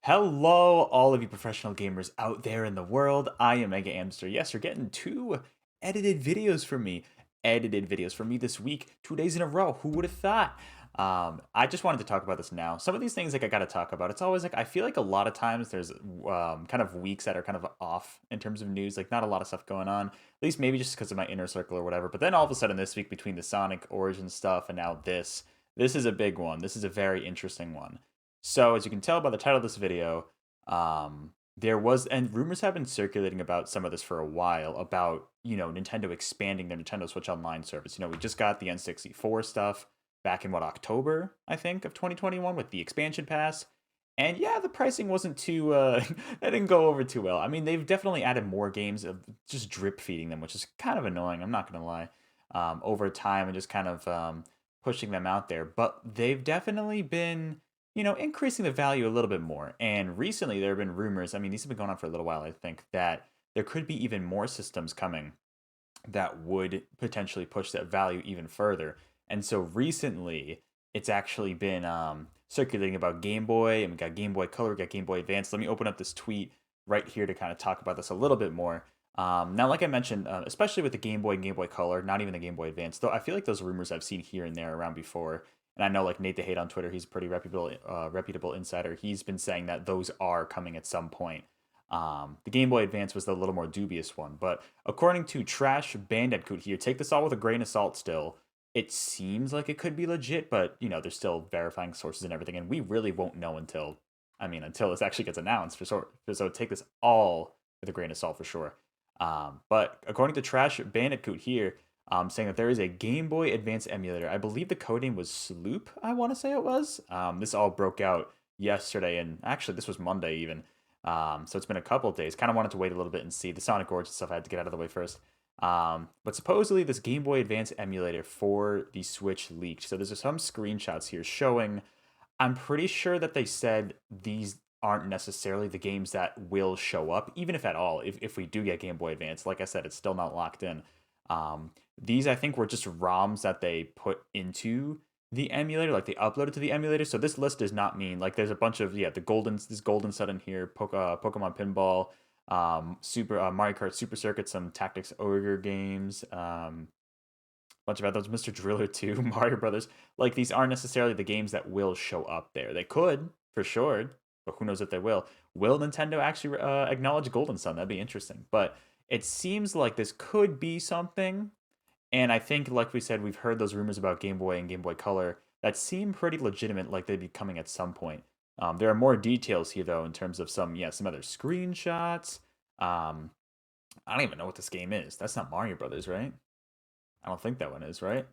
Hello, all of you professional gamers out there in the world. I am Mega Amster. Yes, you're getting two edited videos from me. Edited videos from me this week, 2 days in a row. Who would have thought? I just wanted to talk about this now. Some of these things, like I gotta talk about. It's always like I feel like a lot of times there's kind of weeks that are kind of off in terms of news. Like not a lot of stuff going on. At least maybe just because of my inner circle or whatever. But then all of a sudden this week between the Sonic Origin stuff and now this is a big one. This is a very interesting one. So as you can tell by the title of this video, there was and rumors have been circulating about some of this for a while about Nintendo expanding their Nintendo Switch Online service. We just got the N64 stuff back in what October I think of 2021 with the expansion pass. And yeah, the pricing wasn't too that didn't go over too well. I mean, they've definitely added more games of just drip feeding them, which is kind of annoying. I'm not gonna lie. Over time and just kind of pushing them out there, but they've definitely been increasing the value a little bit more. And recently, there have been rumors. I mean, these have been going on for a little while. I think that there could be even more systems coming that would potentially push that value even further. And so recently, it's actually been circulating about Game Boy, and we got Game Boy Color, we got Game Boy Advance. Let me open up this tweet right here to kind of talk about this a little bit more. Now, like I mentioned, especially with the Game Boy and Game Boy Color, not even the Game Boy Advance, though I feel like those rumors I've seen here and there around before. And I know like Nate the Hate on Twitter, he's a pretty reputable insider. He's been saying that those are coming at some point. The Game Boy Advance was the little more dubious one, but according to Trash Bandicoot here, take this all with a grain of salt still. It seems like it could be legit, but they're still verifying sources and everything, and we really won't know until this actually gets announced. So take this all with a grain of salt for sure. But according to Trash Bandicoot here, saying that there is a Game Boy Advance emulator. I believe the codename was Sloop, I want to say it was. This all broke out yesterday, and actually, this was Monday even. So it's been a couple of days. Kind of wanted to wait a little bit and see the Sonic Origin stuff. I had to get out of the way first. But supposedly, this Game Boy Advance emulator for the Switch leaked. So there's some screenshots here showing. I'm pretty sure that they said these aren't necessarily the games that will show up, even if at all. If we do get Game Boy Advance, like I said, it's still not locked in. Um, these I think were just ROMs that they put into the emulator, like they uploaded to the emulator. So this list does not mean like there's a bunch of this golden set in here, Pokemon Pinball, Super Mario Kart Super Circuit, some Tactics Ogre games, bunch of others, Mr. Driller 2, Mario Brothers. Like these aren't necessarily the games that will show up there. They could for sure, but who knows if they will. Will Nintendo actually acknowledge Golden Sun? That'd be interesting. But it seems like this could be something. And I think, like we said, we've heard those rumors about Game Boy and Game Boy Color that seem pretty legitimate, like they'd be coming at some point. There are more details here, though, in terms of some other screenshots. Um, I don't even know what this game is. That's not Mario Brothers, right? I don't think that one is, right?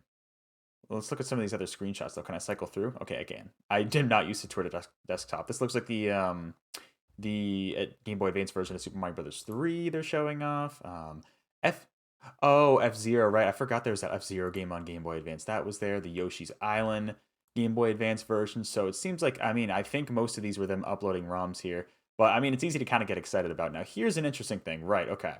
Well, let's look at some of these other screenshots, though. Can I cycle through? Okay, I can. I did not use the Twitter desktop. This looks like the Game Boy Advance version of Super Mario Brothers 3 they're showing off. F F-Zero, right? I forgot there was that F-Zero game on Game Boy Advance. That was there. The Yoshi's Island Game Boy Advance version. So it seems like, I mean, I think most of these were them uploading ROMs here. But I mean, it's easy to kind of get excited about. Now, here's an interesting thing. Right, okay.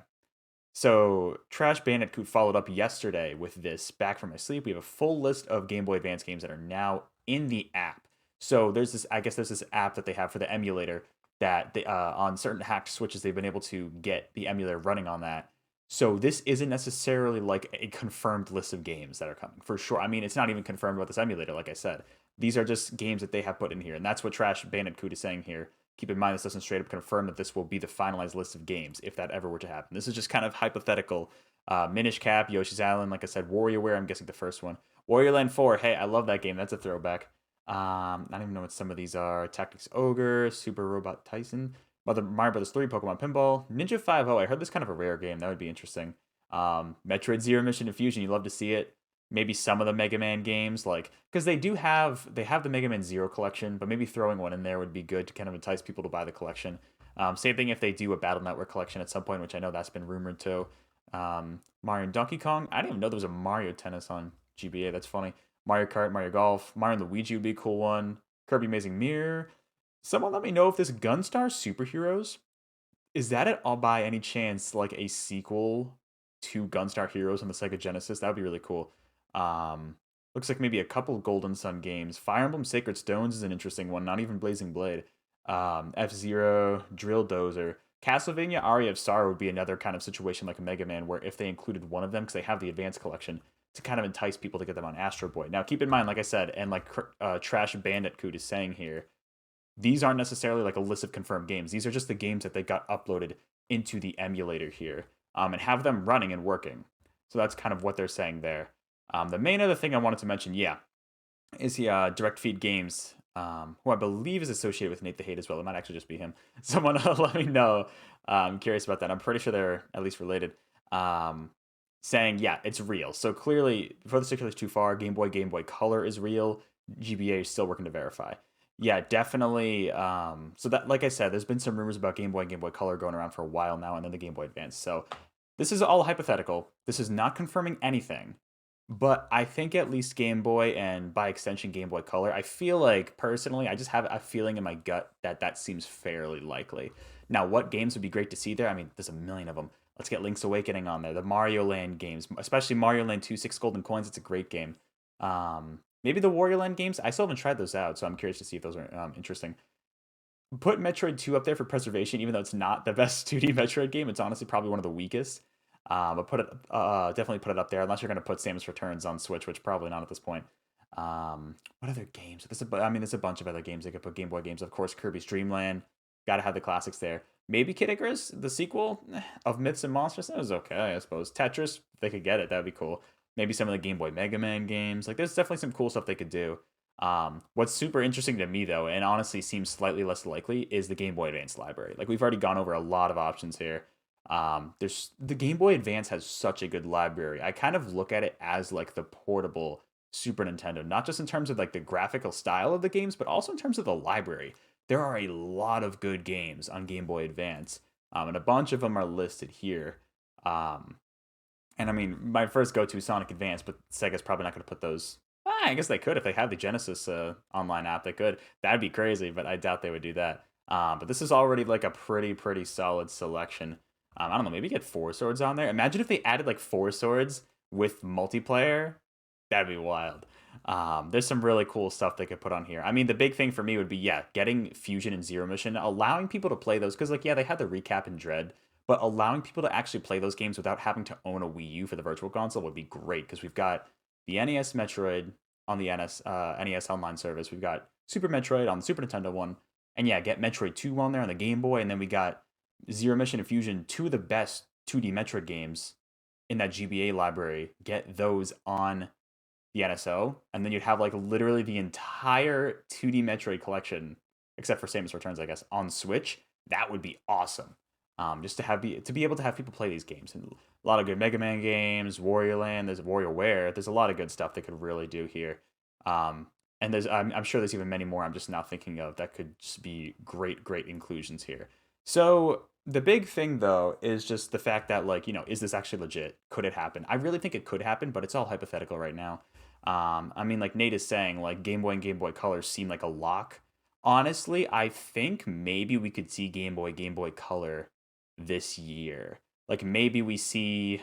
So Trash Bandicoot followed up yesterday with this back from my sleep. We have a full list of Game Boy Advance games that are now in the app. So I guess there's this app that they have for the emulator that on certain hacked switches they've been able to get the emulator running on that. So this isn't necessarily like a confirmed list of games that are coming for sure. I mean, it's not even confirmed about this emulator, like I said. These are just games that they have put in here, and that's what Trash Bandicoot is saying here. Keep in mind, this doesn't straight up confirm that this will be the finalized list of games, if that ever were to happen. This is just kind of hypothetical. Minish Cap, Yoshi's Island, like I said, WarioWare, I'm guessing the first one. Wario Land 4, hey, I love that game. That's a throwback. I don't even know what some of these are. Tactics Ogre, Super Robot Tyson, Mario Brothers 3, Pokemon Pinball, Ninja 5 I heard this kind of a rare game. That would be interesting. Metroid Zero Mission Infusion, you love to see it. Maybe some of the Mega Man games, like because they have the Mega Man Zero collection, but maybe throwing one in there would be good to kind of entice people to buy the collection. Same thing if they do a Battle Network collection at some point, which I know that's been rumored too. Mario and Donkey Kong. I didn't even know there was a Mario Tennis on GBA. That's funny. Mario Kart, Mario Golf, Mario and Luigi would be a cool one. Kirby Amazing Mirror. Someone let me know if this Gunstar Superheroes is that at all by any chance like a sequel to Gunstar Heroes on the Sega Genesis? That would be really cool. Um, Looks like maybe a couple Golden Sun games. Fire Emblem Sacred Stones is an interesting one. Not even Blazing Blade. F-Zero, Drill Dozer. Castlevania Aria of Sorrow would be another kind of situation like a Mega Man, where if they included one of them, because they have the Advanced Collection, to kind of entice people to get them on Astro Boy. Now, keep in mind, like I said, and like Trash Bandicoot is saying here, these aren't necessarily like a list of confirmed games. These are just the games that they got uploaded into the emulator here, and have them running and working. So that's kind of what they're saying there. The main other thing I wanted to mention, yeah, is the Direct Feed Games, who I believe is associated with Nate the Hate as well. It might actually just be him. Someone let me know. I'm curious about that. I'm pretty sure they're at least related. Um, Saying, yeah, it's real. So clearly, before the circular's too far, Game Boy Color is real. GBA is still working to verify. Yeah, definitely. So that, like I said, there's been some rumors about Game Boy and Game Boy Color going around for a while now, and then the Game Boy Advance. So this is all hypothetical. This is not confirming anything. But I think at least Game Boy and by extension Game Boy Color, I feel like personally, I just have a feeling in my gut that that seems fairly likely. Now, what games would be great to see there? I mean, there's a million of them. Let's get Link's Awakening on there. The Mario Land games, especially Mario Land 2, 6 Golden Coins. It's a great game. Maybe the Wario Land games. I still haven't tried those out, so I'm curious to see if those are interesting. Put Metroid 2 up there for preservation, even though it's not the best 2D Metroid game. It's honestly probably one of the weakest. But put it definitely put it up there unless you're going to put Samus Returns on Switch, which probably not at this point. What other games? I mean, there's a bunch of other games they could put Game Boy games. Of course, Kirby's Dream Land. Got to have the classics there. Maybe Kid Icarus, the sequel of Myths and Monsters. That was okay, I suppose. Tetris, if they could get it, that'd be cool. Maybe some of the Game Boy Mega Man games. Like, there's definitely some cool stuff they could do. What's super interesting to me, though, and honestly seems slightly less likely, is the Game Boy Advance library. Like, we've already gone over a lot of options here. There's the Game Boy Advance has such a good library. I kind of look at it as like the portable Super Nintendo, not just in terms of like the graphical style of the games, but also in terms of the library. There are a lot of good games on Game Boy Advance, and a bunch of them are listed here. Um, and I mean, my first go-to is Sonic Advance, but Sega's probably not going to put those. I guess they could if they have the Genesis online app. They could. That'd be crazy, but I doubt they would do that. But this is already like a pretty solid selection. I don't know. Maybe get Four Swords on there. Imagine if they added like Four Swords with multiplayer. That'd be wild. There's some really cool stuff they could put on here. I mean, the big thing for me would be, yeah, getting Fusion and Zero Mission, allowing people to play those, because like, yeah, they had the recap and Dread, but allowing people to actually play those games without having to own a Wii U for the Virtual Console would be great, because we've got the NES Metroid on the NES Online service. We've got Super Metroid on the Super Nintendo one, and yeah, get Metroid 2 on there on the Game Boy, and then we got Zero Mission and Fusion, two of the best 2D Metroid games in that GBA library. Get those on the NSO, and then you'd have like literally the entire 2D Metroid collection, except for Samus Returns, I guess, on Switch. That would be awesome. Just to be able to have people play these games, and a lot of good Mega Man games, Wario Land, there's WarioWare, there's a lot of good stuff they could really do here. And I'm sure there's even many more I'm just not thinking of that could just be great inclusions here. So the big thing though is just the fact that, like, is this actually legit? Could it happen? I really think it could happen, but it's all hypothetical right now. I mean, like Nate is saying, like Game Boy and Game Boy Color seem like a lock. Honestly, I think maybe we could see Game Boy Color this year. Like maybe we see,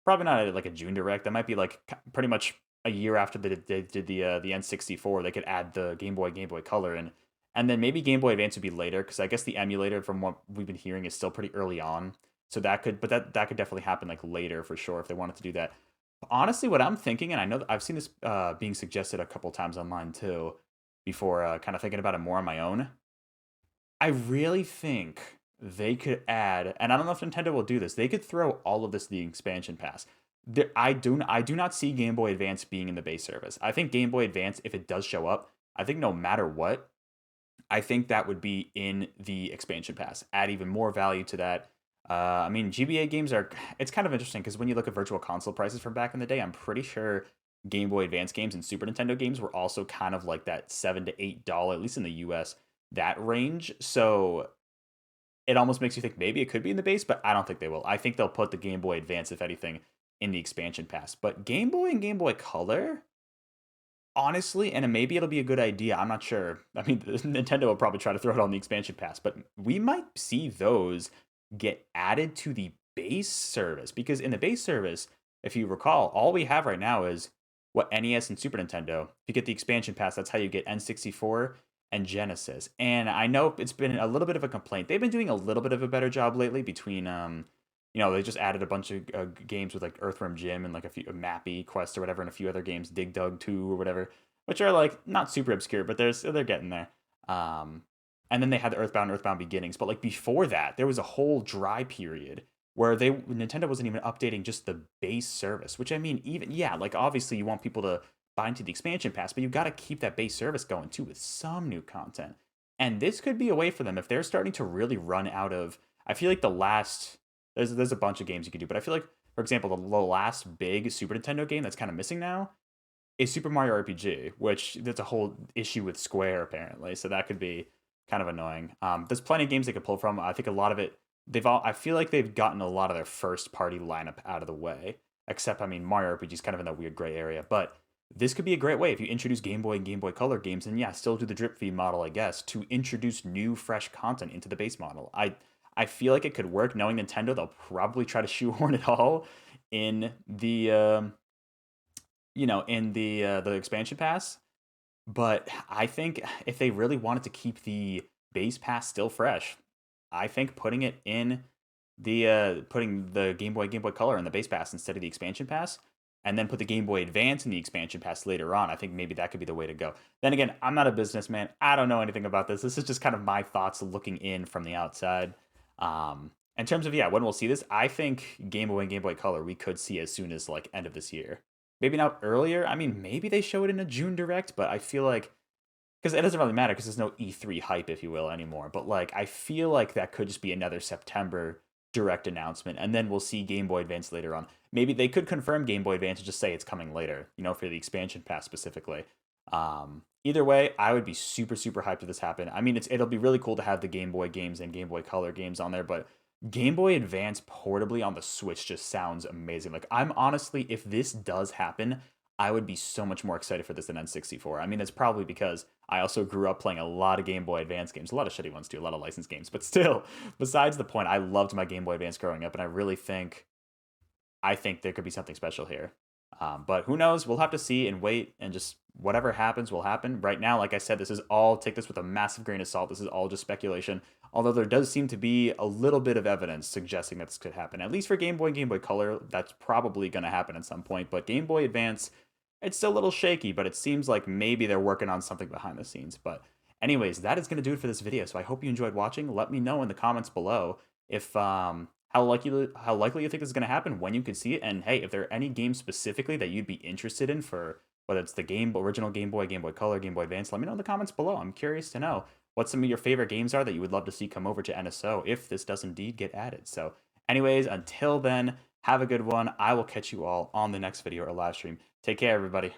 probably not like a June direct. That might be like pretty much a year after they did the N64. They could add the Game Boy Color in, and then maybe Game Boy Advance would be later, because I guess the emulator, from what we've been hearing, is still pretty early on. So that could definitely happen like later for sure if they wanted to do that. Honestly, what I'm thinking, and I know that I've seen this being suggested a couple times online too, before kind of thinking about it more on my own. I really think they could add, and I don't know if Nintendo will do this. They could throw all of this in the expansion pass. I do not see Game Boy Advance being in the base service. I think Game Boy Advance, if it does show up, I think no matter what, I think that would be in the expansion pass. Add even more value to that. I mean, GBA games are. It's kind of interesting because when you look at Virtual Console prices from back in the day, I'm pretty sure Game Boy Advance games and Super Nintendo games were also kind of like that $7 to $8, at least in the U.S. that range. So it almost makes you think maybe it could be in the base, but I don't think they will. I think they'll put the Game Boy Advance, if anything, in the expansion pass. But Game Boy and Game Boy Color, honestly, and maybe it'll be a good idea. I'm not sure. I mean, Nintendo will probably try to throw it on the expansion pass, but we might see those get added to the base service, because in the base service, if you recall, all we have right now is what NES and Super Nintendo. If you get the expansion pass, that's how you get N64 and Genesis. And I know it's been a little bit of a complaint. They've been doing a little bit of a better job lately between they just added a bunch of games with like Earthworm Jim and like a few Mappy Quest or whatever, and a few other games, Dig Dug 2 or whatever, which are like not super obscure, but they're getting there. Um, and then they had the Earthbound Beginnings, but like before that, there was a whole dry period where Nintendo wasn't even updating just the base service. Which I mean, even yeah, like obviously you want people to buy into the expansion pass, but you got to keep that base service going too with some new content. And this could be a way for them if they're starting to really run out of. I feel like the last there's a bunch of games you could do, but I feel like, for example, the last big Super Nintendo game that's kind of missing now is Super Mario RPG, which that's a whole issue with Square apparently. So that could be kind of annoying. There's plenty of games they could pull from. I think a lot of it I feel like they've gotten a lot of their first party lineup out of the way. Except I mean Mario RPG is kind of in that weird gray area, but this could be a great way if you introduce Game Boy and Game Boy Color games, and yeah, still do the drip feed model, I guess, to introduce new, fresh content into the base model. I feel like it could work. Knowing Nintendo, they'll probably try to shoehorn it all in the the expansion pass. But I think if they really wanted to keep the base pass still fresh, I think putting the Game Boy Color in the base pass instead of the expansion pass, and then put the Game Boy Advance in the expansion pass later on. I think maybe that could be the way to go. Then again, I'm not a businessman. I don't know anything about this. This is just kind of my thoughts looking in from the outside. In terms of when we'll see this, I think Game Boy and Game Boy Color we could see as soon as like end of this year. Maybe not earlier. I mean, maybe they show it in a June direct, but I feel like because it doesn't really matter because there's no E3 hype, if you will, anymore. But like, I feel like that could just be another September direct announcement, and then we'll see Game Boy Advance later on. Maybe they could confirm Game Boy Advance and just say it's coming later, for the expansion pass specifically. Either way, I would be super super hyped if this happened. I mean, it'll be really cool to have the Game Boy games and Game Boy Color games on there, but Game Boy Advance portably on the Switch just sounds amazing. Like I'm honestly, if this does happen, I would be so much more excited for this than N64. I mean, it's probably because I also grew up playing a lot of Game Boy Advance games, a lot of shitty ones too, a lot of licensed games. But still, besides the point, I loved my Game Boy Advance growing up, and I think there could be something special here. But who knows? We'll have to see and wait, and just whatever happens will happen. Right now, like I said, take this with a massive grain of salt. This is all just speculation. Although there does seem to be a little bit of evidence suggesting that this could happen. At least for Game Boy and Game Boy Color, that's probably going to happen at some point. But Game Boy Advance, it's still a little shaky, but it seems like maybe they're working on something behind the scenes. But anyways, that is going to do it for this video. So I hope you enjoyed watching. Let me know in the comments below if how likely you think this is going to happen, when you could see it, and hey, if there are any games specifically that you'd be interested in for whether it's the original Game Boy, Game Boy Color, Game Boy Advance, let me know in the comments below. I'm curious to know what some of your favorite games are that you would love to see come over to NSO if this does indeed get added. So anyways, until then, have a good one. I will catch you all on the next video or live stream. Take care, everybody.